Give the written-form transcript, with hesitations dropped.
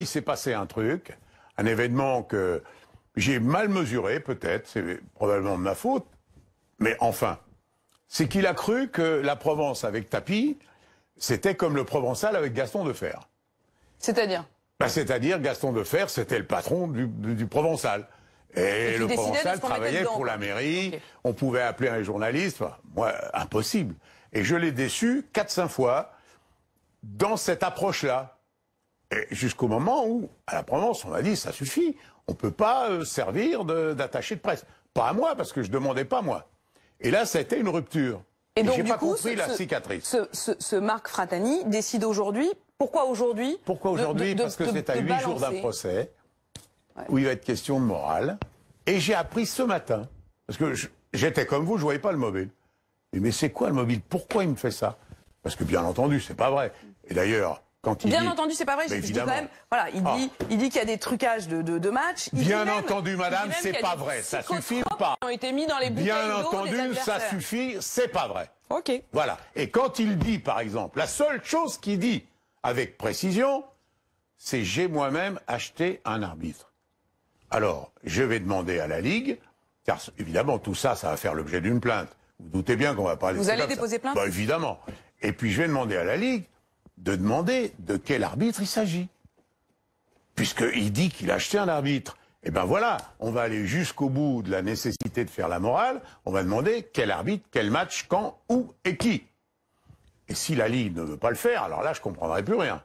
il s'est passé un truc, un événement que j'ai mal mesuré, peut-être, c'est probablement de ma faute, mais enfin, c'est qu'il a cru que la Provence avec Tapi, c'était comme le Provençal avec Gaston Defferre. C'est-à-dire c'est-à-dire Gaston Defferre, c'était le patron du Provençal. Et le Provençal travaillait pour la mairie, okay. On pouvait appeler un journaliste, moi, impossible. Et je l'ai déçu 4-5 fois dans cette approche-là. Jusqu'au moment où, à la Provence, on m'a dit, ça suffit, on ne peut pas servir d'attaché de presse. Pas à moi, parce que je ne demandais pas moi. Et là, ça a été une rupture. Et donc, j'ai pas compris la cicatrice. Ce Marc Fratani décide aujourd'hui. Pourquoi aujourd'hui? Pourquoi aujourd'hui? Parce que c'est à 8 jours d'un procès, où il va être question de morale. Et j'ai appris ce matin, parce que j'étais comme vous, je ne voyais pas le mobile. Mais c'est quoi le mobile? Pourquoi il me fait ça? Parce que bien entendu, c'est pas vrai. Et d'ailleurs, quand il bien dit... entendu, c'est pas vrai. Je dis quand même, voilà, il dit qu'il y a des trucages de matchs. Bien entendu, madame, c'est pas vrai. Ça suffit ou pas? Ont été mis dans les bien entendu, ça suffit, c'est pas vrai. Ok. Voilà. Et quand il dit, par exemple, la seule chose qu'il dit avec précision, c'est j'ai moi-même acheté un arbitre. Alors, je vais demander à la Ligue, car évidemment, tout ça, ça va faire l'objet d'une plainte. Vous doutez bien qu'on va pas laisser. Vous allez déposer plainte? Bah, évidemment. Et puis, je vais demander à la Ligue de demander de quel arbitre il s'agit. Puisqu'il dit qu'il a acheté un arbitre. Eh bien voilà, on va aller jusqu'au bout de la nécessité de faire la morale. On va demander quel arbitre, quel match, quand, où et qui. Et si la Ligue ne veut pas le faire, alors là, je ne comprendrai plus rien.